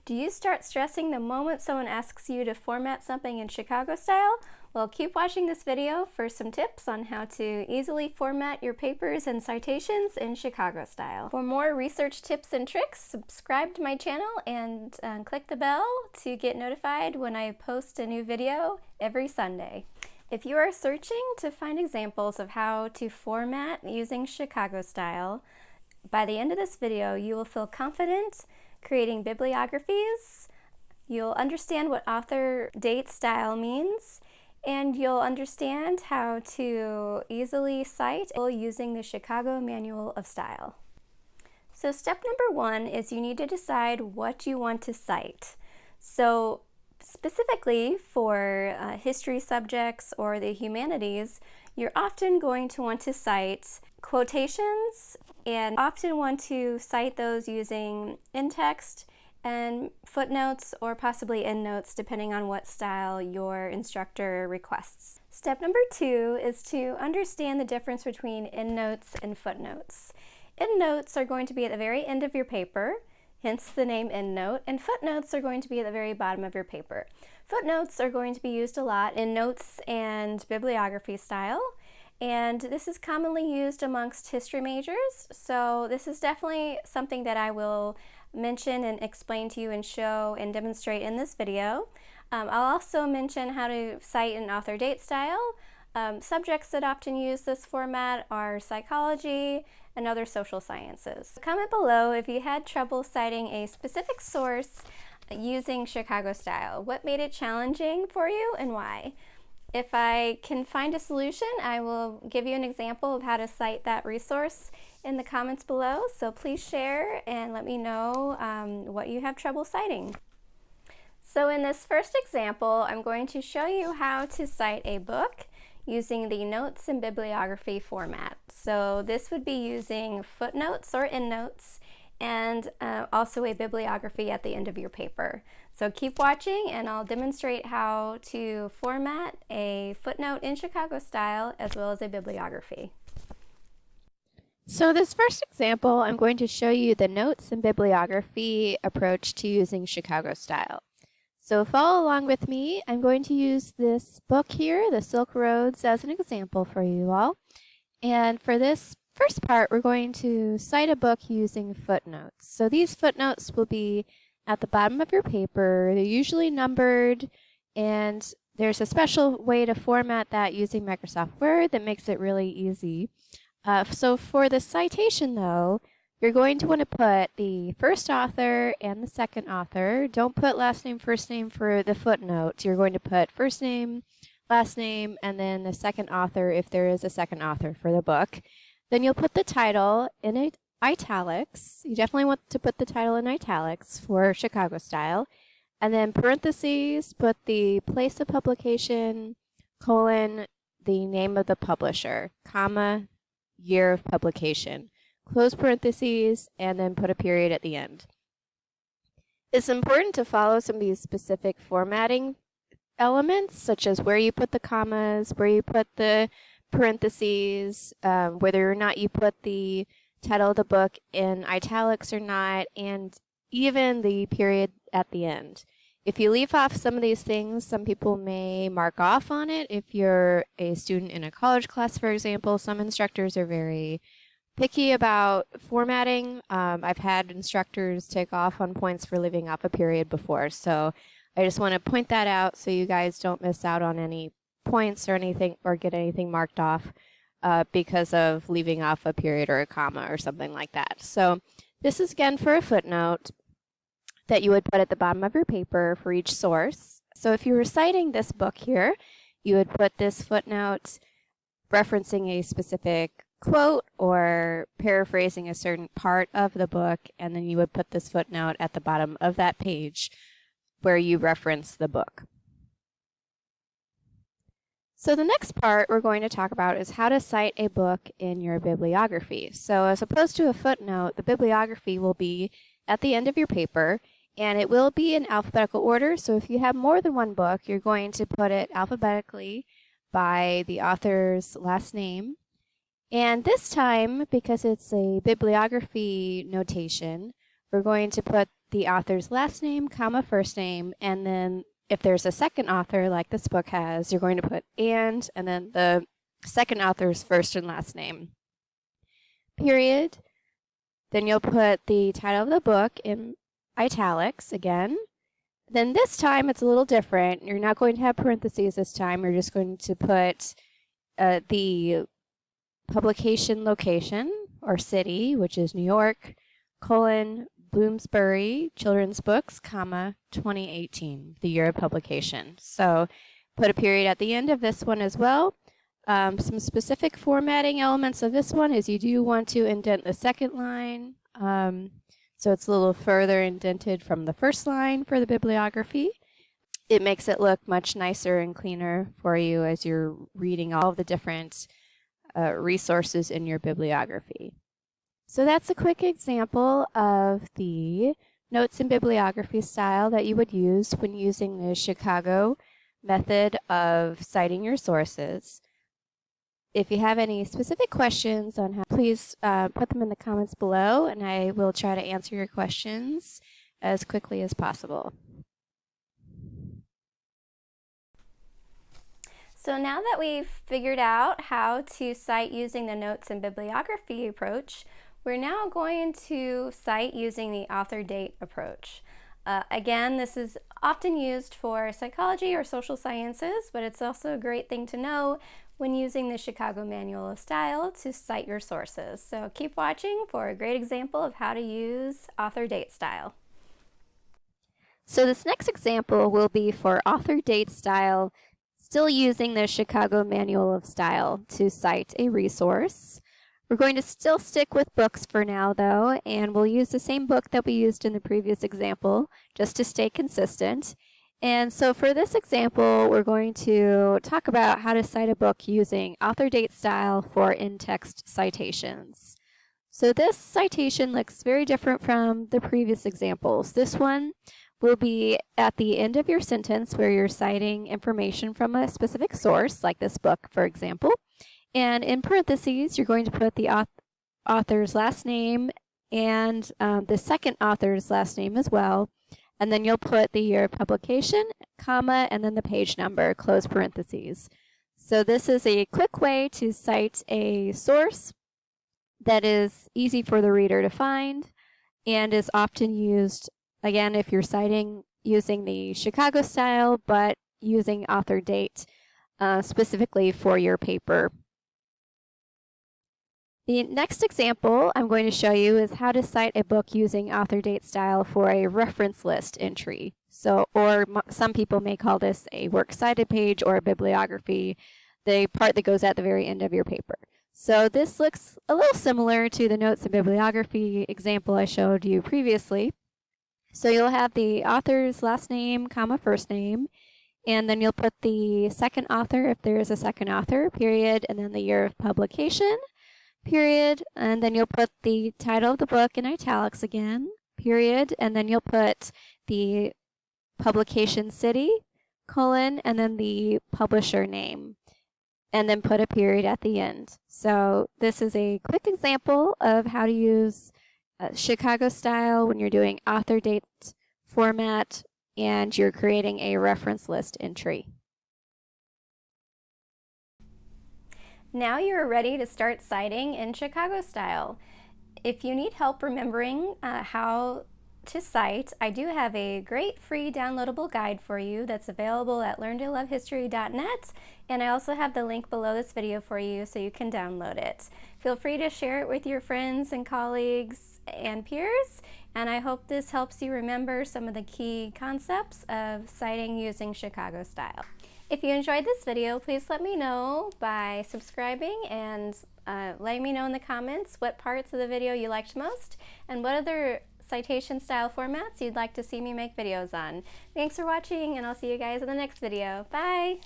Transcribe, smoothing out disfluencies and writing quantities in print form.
Do you start stressing the moment someone asks you to format something in Chicago style? Well, keep watching this video for some tips on how to easily format your papers and citations in Chicago style. For more research tips and tricks, subscribe to my channel and click the bell to get notified when I post a new video every Sunday. If you are searching to find examples of how to format using Chicago style, by the end of this video, you will feel confident creating bibliographies, you'll understand what author date style means, and you'll understand how to easily cite using the Chicago Manual of Style. So step number one is you need to decide what you want to cite. So specifically for history subjects or the humanities, you're often going to want to cite quotations and often want to cite those using in-text and footnotes or possibly endnotes depending on what style your instructor requests. Step number two is to understand the difference between endnotes and footnotes. Endnotes are going to be at the very end of your paper, hence the name endnote, and footnotes are going to be at the very bottom of your paper. Footnotes are going to be used a lot in notes and bibliography style, and this is commonly used amongst history majors, so this is definitely something that I will mention and explain to you and show and demonstrate in this video. I'll also mention how to cite an author date style. Subjects that often use this format are psychology and other social sciences. Comment below if you had trouble citing a specific source using Chicago style. What made it challenging for you and why? If I can find a solution, I will give you an example of how to cite that resource in the comments below, so please share and let me know what you have trouble citing. So in this first example, I'm going to show you how to cite a book using the notes and bibliography format. So this would be using footnotes or endnotes and also a bibliography at the end of your paper. So keep watching and I'll demonstrate how to format a footnote in Chicago style as well as a bibliography. So this first example, I'm going to show you the notes and bibliography approach to using Chicago style. So follow along with me. I'm going to use this book here, The Silk Roads, as an example for you all. And for this first part, we're going to cite a book using footnotes. So these footnotes will be at the bottom of your paper. They're usually numbered, and there's a special way to format that using Microsoft Word that makes it really easy. So for the citation, though, you're going to want to put the first author and the second author. Don't put last name, first name for the footnote. You're going to put first name, last name, and then the second author if there is a second author for the book. Then you'll put the title in italics. You definitely want to put the title in italics for Chicago style. And then parentheses, put the place of publication, colon, the name of the publisher, comma, year of publication. Close parentheses, and then put a period at the end. It's important to follow some of these specific formatting elements, such as where you put the commas, where you put the parentheses, whether or not you put the title of the book in italics or not, and even the period at the end. If you leave off some of these things, some people may mark off on it. If you're a student in a college class, for example, some instructors are very picky about formatting. I've had instructors take off on points for leaving off a period before, so I just want to point that out so you guys don't miss out on any points or anything or get anything marked off because of leaving off a period or a comma or something like that. So this is again for a footnote that you would put at the bottom of your paper for each source. So if you were citing this book here, you would put this footnote referencing a specific quote or paraphrasing a certain part of the book, and then you would put this footnote at the bottom of that page where you reference the book. So the next part we're going to talk about is how to cite a book in your bibliography. So as opposed to a footnote, the bibliography will be at the end of your paper, and it will be in alphabetical order. So if you have more than one book, you're going to put it alphabetically by the author's last name. And this time, because it's a bibliography notation, we're going to put the author's last name, comma, first name, and then if there's a second author like this book has, you're going to put and then the second author's first and last name, period. Then you'll put the title of the book in italics again. Then this time it's a little different. You're not going to have parentheses this time. You're just going to put the publication location or city, which is New York, colon, Bloomsbury Children's Books, comma, 2018, the year of publication. So put a period at the end of this one as well. Some specific formatting elements of this one is you do want to indent the second line. So it's a little further indented from the first line for the bibliography. It makes it look much nicer and cleaner for you as you're reading all of the different resources in your bibliography. So that's a quick example of the notes and bibliography style that you would use when using the Chicago method of citing your sources. If you have any specific questions on how, please put them in the comments below, and I will try to answer your questions as quickly as possible. So now that we've figured out how to cite using the notes and bibliography approach, we're now going to cite using the author date approach. Again, this is often used for psychology or social sciences, but it's also a great thing to know when using the Chicago Manual of Style to cite your sources. So keep watching for a great example of how to use author date style. So this next example will be for author date style, still using the Chicago Manual of Style to cite a resource. We're going to still stick with books for now, though, and we'll use the same book that we used in the previous example just to stay consistent. And so for this example, we're going to talk about how to cite a book using author date style for in-text citations. So this citation looks very different from the previous examples. This one will be at the end of your sentence where you're citing information from a specific source, like this book, for example. And in parentheses, you're going to put the author's last name and the second author's last name as well. And then you'll put the year of publication, comma, and then the page number, close parentheses. So this is a quick way to cite a source that is easy for the reader to find and is often used, again, if you're citing using the Chicago style, but using author date specifically for your paper. The next example I'm going to show you is how to cite a book using author date style for a reference list entry. So, or some people may call this a works cited page or a bibliography, the part that goes at the very end of your paper. So this looks a little similar to the notes and bibliography example I showed you previously. So you'll have the author's last name, comma, first name, and then you'll put the second author, if there is a second author, period, and then the year of publication, period, and then you'll put the title of the book in italics again, period, and then you'll put the publication city, colon, and then the publisher name, and then put a period at the end. So this is a quick example of how to use Chicago style when you're doing author date format and you're creating a reference list entry. Now you're ready to start citing in Chicago style. If you need help remembering how to cite, I do have a great free downloadable guide for you that's available at learntolovehistory.net, and I also have the link below this video for you so you can download it. Feel free to share it with your friends and colleagues and peers, and I hope this helps you remember some of the key concepts of citing using Chicago style. If you enjoyed this video, please let me know by subscribing and letting me know in the comments what parts of the video you liked most and what other citation style formats you'd like to see me make videos on. Thanks for watching, and I'll see you guys in the next video. Bye!